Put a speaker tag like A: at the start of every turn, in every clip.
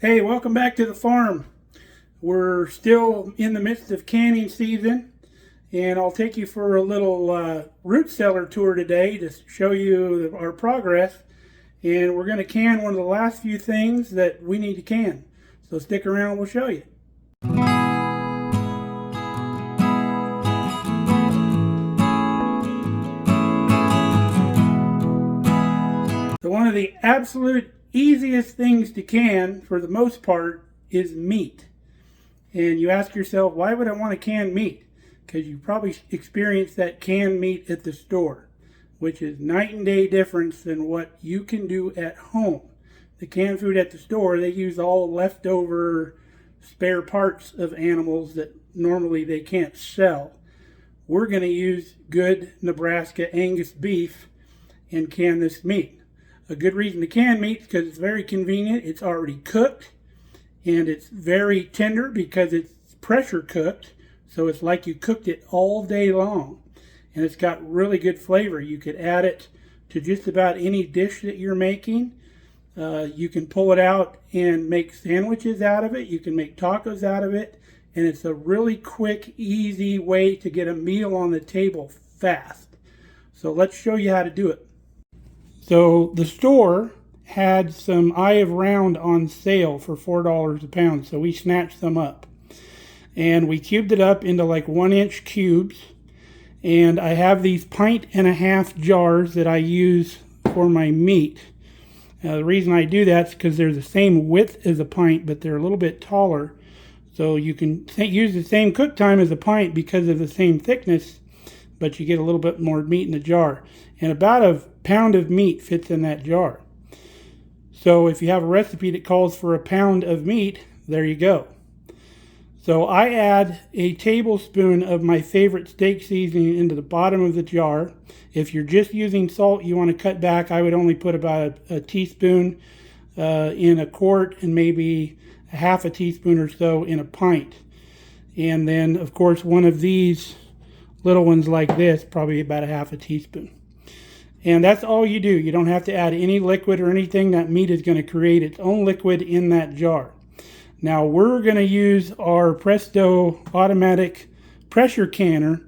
A: Hey, welcome back to the farm. We're still in the midst of canning season, and I'll take you for a little root cellar tour today to show you our progress. And we're going to can one of the last few things that we need to can. So stick around, we'll show you. So one of the absolute easiest things to can, for the most part, is meat. And you ask yourself, why would I want to can meat? Because you probably experienced that canned meat at the store, which is night and day difference than what you can do at home. The canned food at the store, they use all leftover spare parts of animals that normally they can't sell. We're going to use good Nebraska Angus beef and can this meat. A good reason to can meat is because it's very convenient. It's already cooked, and it's very tender because it's pressure cooked. So it's like you cooked it all day long, and it's got really good flavor. You could add it to just about any dish that you're making. You can pull it out and make sandwiches out of it. You can make tacos out of it, and it's a really quick, easy way to get a meal on the table fast. So let's show you how to do it. So the store had some Eye of Round on sale for $4 a pound, so we snatched them up. And we cubed it up into like 1-inch cubes. And I have these 1.5 jars that I use for my meat. Now, the reason I do that is because they're the same width as a pint, but they're a little bit taller. So you can use the same cook time as a pint because of the same thickness, but you get a little bit more meat in the jar. And about a pound of meat fits in that jar. So if you have a recipe that calls for a pound of meat, there you go. So I add a tablespoon of my favorite steak seasoning into the bottom of the jar. If you're just using salt, you want to cut back. I would only put about a teaspoon in a quart and maybe a half a teaspoon or so in a pint. And then, of course, one of these little ones like this, probably about a half a teaspoon. And that's all you do. You don't have to add any liquid or anything. That meat is going to create its own liquid in that jar. Now we're going to use our Presto automatic pressure canner,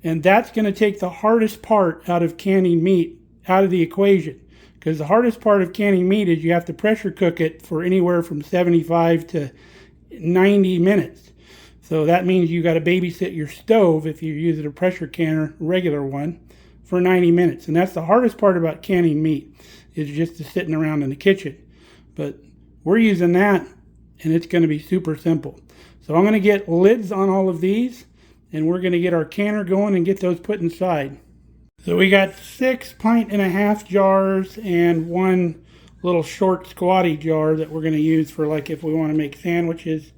A: and that's going to take the hardest part out of canning meat out of the equation. Because the hardest part of canning meat is you have to pressure cook it for anywhere from 75 to 90 minutes. So that means you got to babysit your stove if you're using a pressure canner, regular one, for 90 minutes. And that's the hardest part about canning meat, is just sitting around in the kitchen. But we're using that, and it's going to be super simple. So I'm going to get lids on all of these, and we're going to get our canner going and get those put inside. So we got 6.5 jars and one little short squatty jar that we're going to use for, like, if we want to make sandwiches.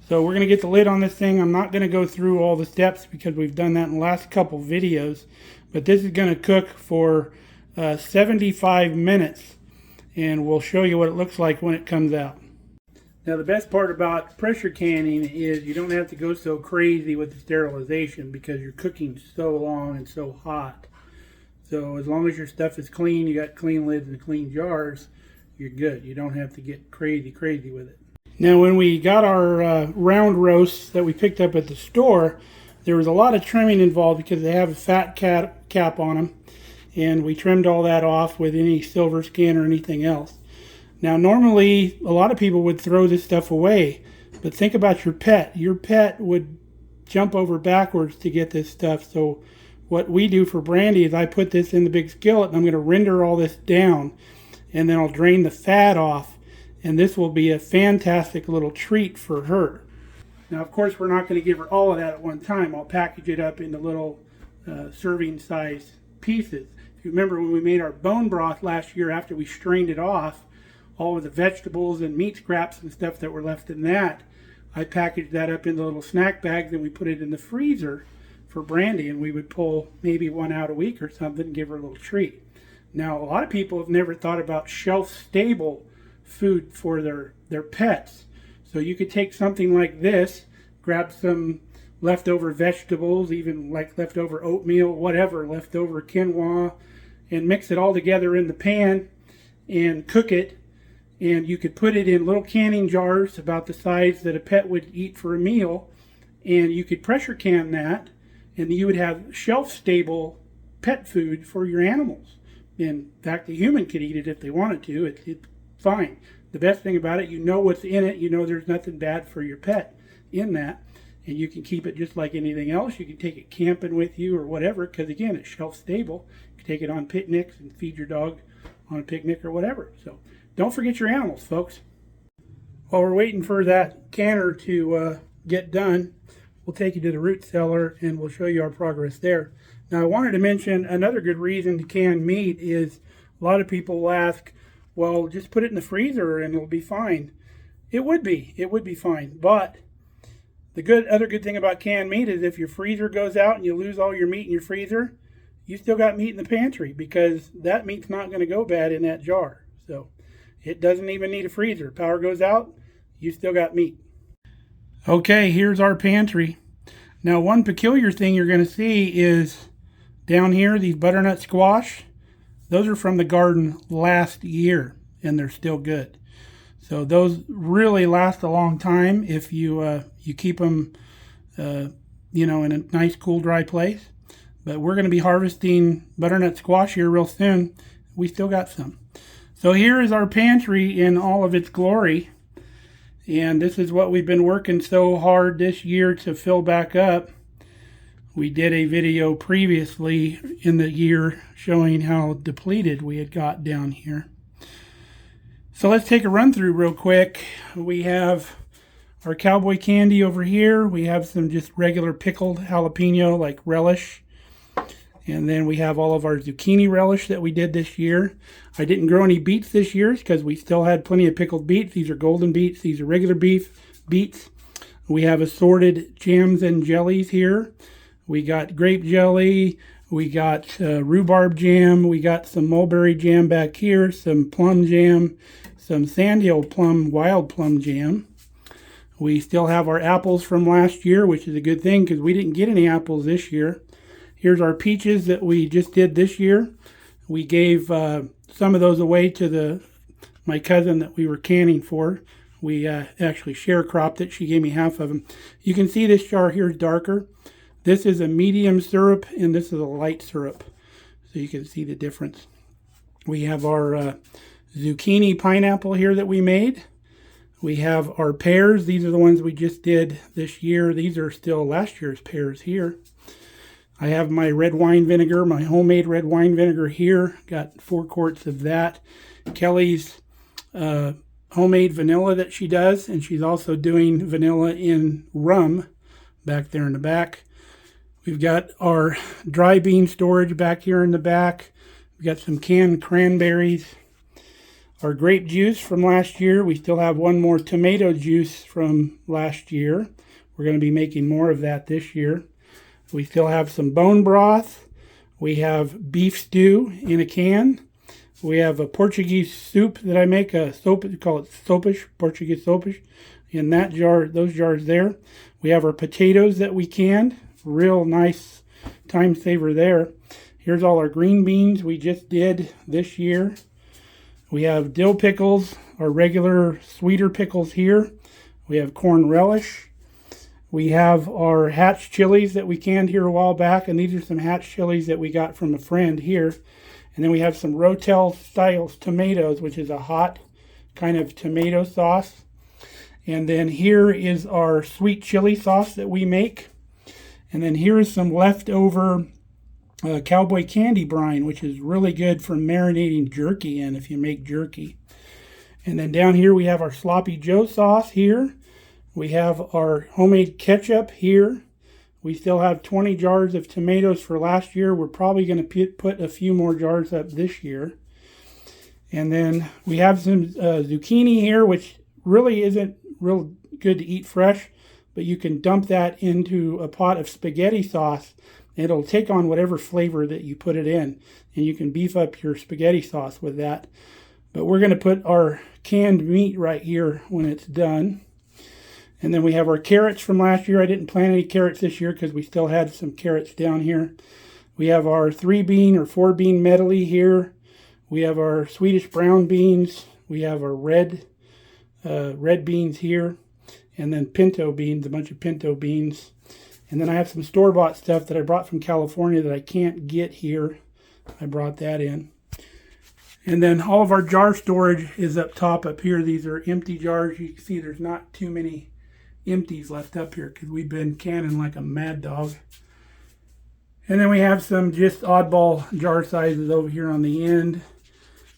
A: So we're going to get the lid on this thing. I'm not going to go through all the steps because we've done that in the last couple videos. But this is going to cook for 75 minutes. And we'll show you what it looks like when it comes out. Now the best part about pressure canning is you don't have to go so crazy with the sterilization because you're cooking so long and so hot. So as long as your stuff is clean, you got clean lids and clean jars, you're good. You don't have to get crazy with it. Now when we got our round roasts that we picked up at the store, there was a lot of trimming involved because they have a fat cap on them. And we trimmed all that off with any silver skin or anything else. Now normally a lot of people would throw this stuff away. But think about your pet. Your pet would jump over backwards to get this stuff. So what we do for Brandy is I put this in the big skillet and I'm going to render all this down. And then I'll drain the fat off. And this will be a fantastic little treat for her. Now, of course, we're not going to give her all of that at one time. I'll package it up into little serving size pieces. If you remember when we made our bone broth last year after we strained it off, all of the vegetables and meat scraps and stuff that were left in that, I packaged that up into little snack bags and we put it in the freezer for Brandy, and we would pull maybe one out a week or something and give her a little treat. Now, a lot of people have never thought about shelf-stable food for their pets. So you could take something like this, grab some leftover vegetables, even like leftover oatmeal, whatever, leftover quinoa, and mix it all together in the pan and cook it. and you could put it in little canning jars about the size that a pet would eat for a meal, and you could pressure can that, and you would have shelf-stable pet food for your animals. In fact, the human could eat it if they wanted to. It's fine. The best thing about it, you know what's in it. You know there's nothing bad for your pet in that, and you can keep it just like anything else. You can take it camping with you or whatever, because again, it's shelf-stable. You can take it on picnics and feed your dog on a picnic or whatever. So don't forget your animals, folks. While we're waiting for that canner to get done, we'll take you to the root cellar and we'll show you our progress there. Now, I wanted to mention another good reason to can meat is a lot of people will ask, well, just put it in the freezer and it'll be fine. It would be fine. But the other good thing about canned meat is if your freezer goes out and you lose all your meat in your freezer, you still got meat in the pantry, because that meat's not going to go bad in that jar. So it doesn't even need a freezer. Power goes out, you still got meat. Okay, here's our pantry. Now, one peculiar thing you're going to see is down here, these butternut squash. Those are from the garden last year, and they're still good. So those really last a long time if you keep them, in a nice, cool, dry place. But we're going to be harvesting butternut squash here real soon. We still got some. So here is our pantry in all of its glory. And this is what we've been working so hard this year to fill back up. We did a video previously in the year showing how depleted we had got down here. So let's take a run through real quick. We have our cowboy candy over here. We have some just regular pickled jalapeno like relish. And then we have all of our zucchini relish that we did this year. I didn't grow any beets this year because we still had plenty of pickled beets. These are golden beets. These are regular beets. We have assorted jams and jellies here. We got grape jelly. We got rhubarb jam. We got some mulberry jam back here. Some plum jam. Some sandhill plum, wild plum jam. We still have our apples from last year, which is a good thing because we didn't get any apples this year. Here's our peaches that we just did this year. We gave some of those away to my cousin that we were canning for. We actually sharecropped it. She gave me half of them. You can see this jar here is darker. This is a medium syrup, and this is a light syrup. So you can see the difference. We have our zucchini pineapple here that we made. We have our pears. These are the ones we just did this year. These are still last year's pears here. I have my red wine vinegar, my homemade red wine vinegar here. Got 4 quarts of that. Kelly's homemade vanilla that she does, and she's also doing vanilla in rum back there in the back. We've got our dry bean storage back here in the back. We've got some canned cranberries. Our grape juice from last year. We still have one more tomato juice from last year. We're going to be making more of that this year. We still have some bone broth. We have beef stew in a can. We have a Portuguese soup that I make, call it sopish, Portuguese sopish, in that jar, those jars there. We have our potatoes that we canned. Real nice time saver there. Here's all our green beans we just did this year. We have dill pickles, our regular sweeter pickles here. We have corn relish. We have our hatch chilies that we canned here a while back, and these are some hatch chilies that we got from a friend here. And then we have some Rotel style tomatoes, which is a hot kind of tomato sauce. And then here is our sweet chili sauce that we make. And then here is some leftover cowboy candy brine, which is really good for marinating jerky in if you make jerky. And then down here we have our Sloppy Joe sauce here. We have our homemade ketchup here. We still have 20 jars of tomatoes for last year. We're probably going to put a few more jars up this year. And then we have some zucchini here, which really isn't real good to eat fresh, but you can dump that into a pot of spaghetti sauce. It'll take on whatever flavor that you put it in, and you can beef up your spaghetti sauce with that. But we're going to put our canned meat right here when it's done. And then we have our carrots from last year. I didn't plant any carrots this year because we still had some carrots down here. We have our 3-bean or 4-bean medley here. We have our Swedish brown beans. We have our red beans here, and then pinto beans, a bunch of pinto beans. And then I have some store-bought stuff that I brought from California that I can't get here. I brought that in. And then all of our jar storage is up top up here. These are empty jars. You can see there's not too many empties left up here because we've been canning like a mad dog. And then we have some just oddball jar sizes over here on the end.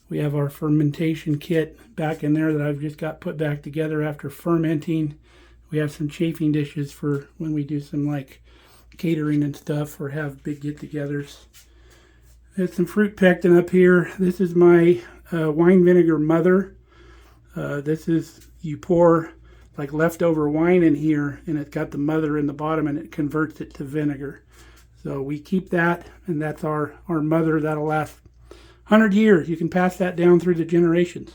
A: We have our fermentation kit back in there that I've just got put back together after fermenting. We have some chafing dishes for when we do some like catering and stuff or have big get-togethers. There's some fruit pectin up here. This is my wine vinegar mother. This is, you pour like leftover wine in here and it's got the mother in the bottom and it converts it to vinegar. So we keep that, and that's our mother. That'll last 100 years. You can pass that down through the generations.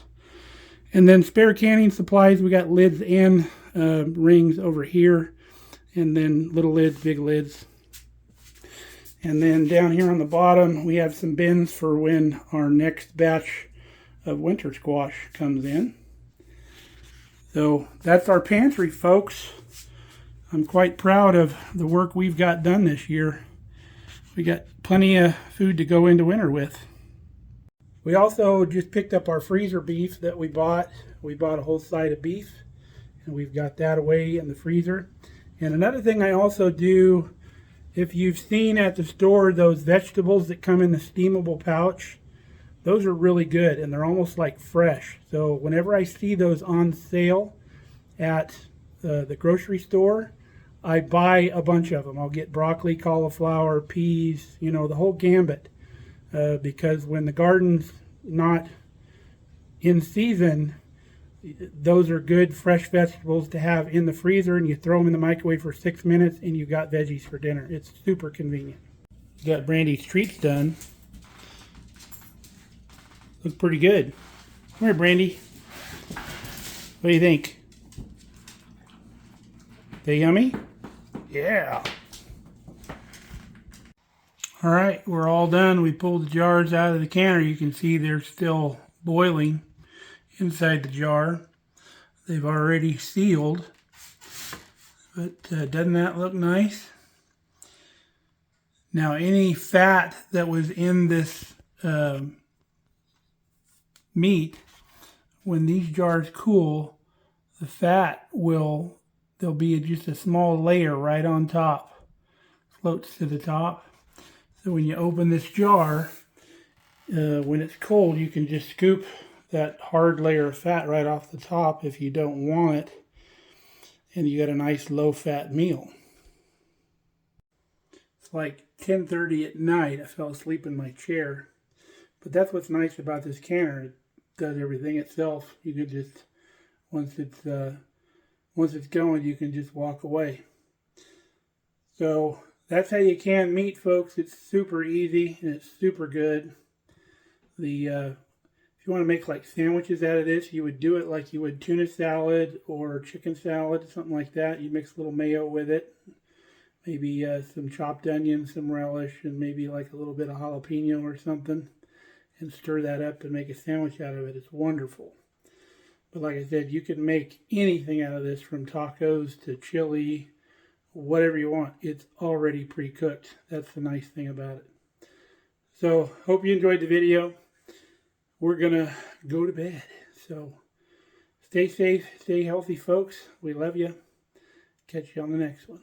A: And then spare canning supplies, we got lids and rings over here, and then little lids, big lids. And then down here on the bottom, we have some bins for when our next batch of winter squash comes in. So that's our pantry, folks. I'm quite proud of the work we've got done this year. We got plenty of food to go into winter with. We also just picked up our freezer beef that we bought. We bought a whole side of beef, and we've got that away in the freezer. And another thing I also do, if you've seen at the store those vegetables that come in the steamable pouch, those are really good and they're almost like fresh. So whenever I see those on sale at the grocery store, I buy a bunch of them. I'll get broccoli, cauliflower, peas, you know, the whole gambit. Because when the garden's not in season, those are good fresh vegetables to have in the freezer, and you throw them in the microwave for 6 minutes and you got veggies for dinner. It's super convenient. Got Brandy's treats done. Look pretty good. Come here, Brandy. What do you think? They yummy? Yeah. All right, we're all done. We pulled the jars out of the canner. You can see they're still boiling inside the jar. They've already sealed. But doesn't that look nice? Now, any fat that was in this meat, when these jars cool, the fat there'll be just a small layer right on top. Floats to the top. So when you open this jar, when it's cold, you can just scoop that hard layer of fat right off the top if you don't want it. And you got a nice low-fat meal. It's like 10:30 at night. I fell asleep in my chair. But that's what's nice about this canner. It does everything itself. You can just, once it's going, you can just walk away. So that's how you can meat, folks. It's super easy and it's super good. If you want to make like sandwiches out of this, you would do it like you would tuna salad or chicken salad, something like that. You mix a little mayo with it, maybe some chopped onions, some relish, and maybe like a little bit of jalapeno or something, and stir that up and make a sandwich out of it. It's wonderful. But like I said, you can make anything out of this, from tacos to chili, whatever you want. It's already pre-cooked. That's the nice thing about it. So, hope you enjoyed the video. We're going to go to bed. So, stay safe, stay healthy, folks. We love you. Catch you on the next one.